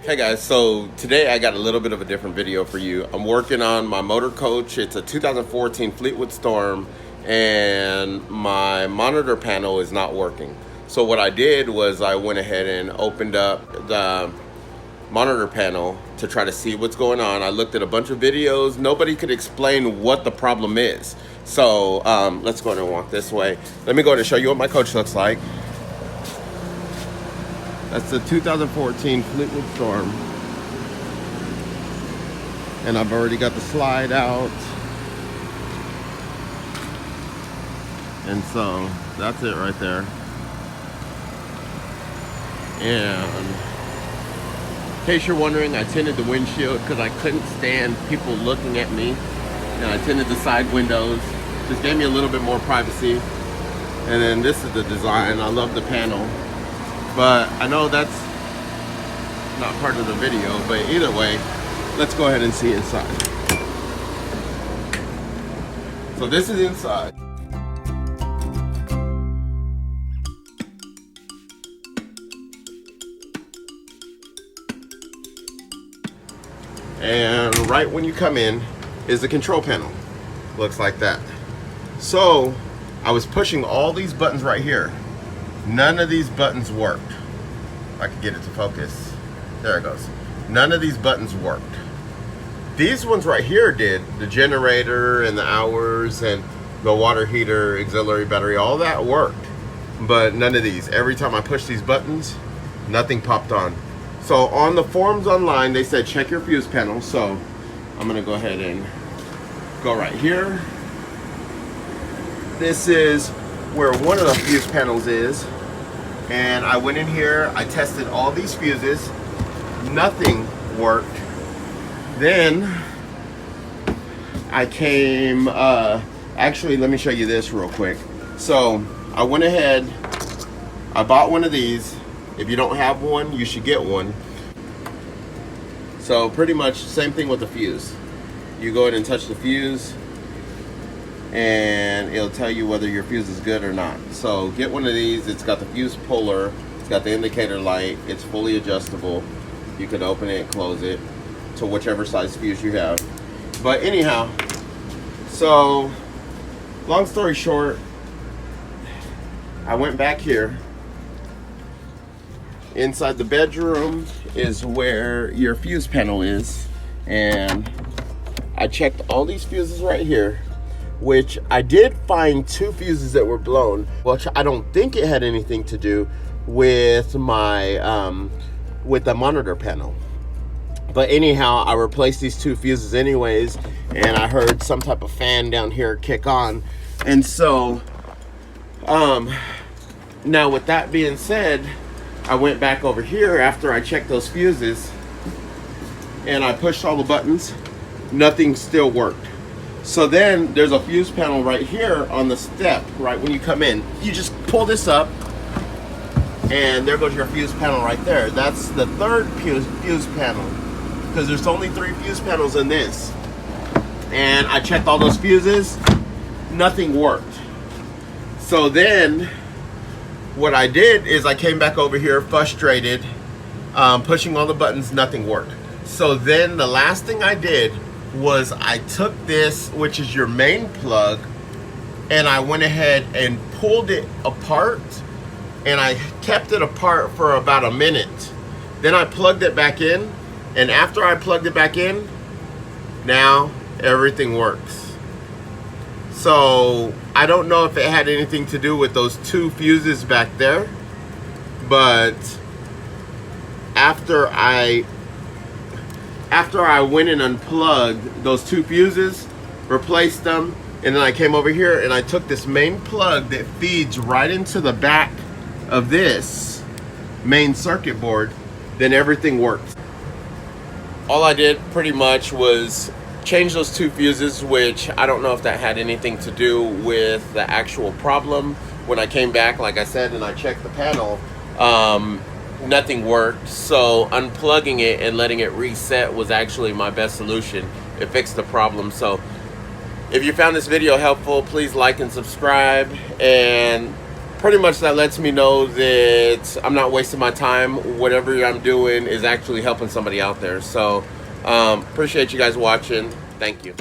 Hey guys, so today I got a little bit of a different video for you. I'm working on my Motorcoach. It's a 2014 Fleetwood Storm and my monitor panel is not working. So what I did was I went ahead and opened up the monitor panel to try to see what's going on. I looked at a bunch of videos. Nobody could explain what the problem is. So let's go ahead and walk this way. Let me go ahead and show you what my coach looks like. That's the 2014 Fleetwood Storm. And I've already got the slide out. And so that's it right there. And in case you're wondering, I tinted the windshield because I couldn't stand people looking at me. And I tinted the side windows. Just gave me a little bit more privacy. And then this is the design. I love the panel. But I know that's not part of the video, but either way, let's go ahead and see inside. So this is inside. And right when you come in is the control panel. Looks like that. So I was pushing all these buttons right here. None of these buttons worked. If I could get it to focus. There it goes. None of these buttons worked. These ones right here did. The generator and the hours and the water heater, auxiliary battery, all that worked. But none of these. Every time I pushed these buttons, nothing popped on. So on the forums online, they said check your fuse panel. So I'm gonna go ahead and go right here. This is where one of the fuse panels is. And I went in here, I tested all these fuses, nothing worked. Then I came, actually let me show you this real quick. So I went ahead, I bought one of these. If you don't have one, you should get one. So pretty much same thing with the fuse. You go ahead and touch the fuse and it'll tell you whether your fuse is good or not. So get one of these. It's got the fuse puller, it's got the indicator light, it's fully adjustable. You can open it and close it to whichever size fuse you have. But anyhow, so long story short, I went back here. Inside the bedroom is where your fuse panel is, and I checked all these fuses right here, which I did find two fuses that were blown, which I don't think it had anything to do with my with the monitor panel. But anyhow, I replaced these two fuses anyways, and I heard some type of fan down here kick on. And so now with that being said, I went back over here after I checked those fuses and I pushed all the buttons. Nothing still worked. So then there's a fuse panel right here on the step, right when you come in. You just pull this up and there goes your fuse panel right there. That's the third fuse panel, because there's only 3 fuse panels in this. And I checked all those fuses, nothing worked. So then what I did is I came back over here frustrated, pushing all the buttons, nothing worked. So then the last thing I did was I took this, which is your main plug, and I went ahead and pulled it apart, and I kept it apart for about a minute. Then I plugged it back in, and after I plugged it back in, now everything works. So I don't know if it had anything to do with those 2 fuses back there, but after I went and unplugged those 2 fuses, replaced them, and then I came over here and I took this main plug that feeds right into the back of this main circuit board, then everything worked. All I did pretty much was change those 2 fuses, which I don't know if that had anything to do with the actual problem. When I came back, like I said, and I checked the panel, nothing worked. So unplugging it and letting it reset was actually my best solution. It fixed the problem. So if you found this video helpful, please like and subscribe, and pretty much that lets me know that I'm not wasting my time. Whatever I'm doing is actually helping somebody out there. So appreciate you guys watching. Thank you.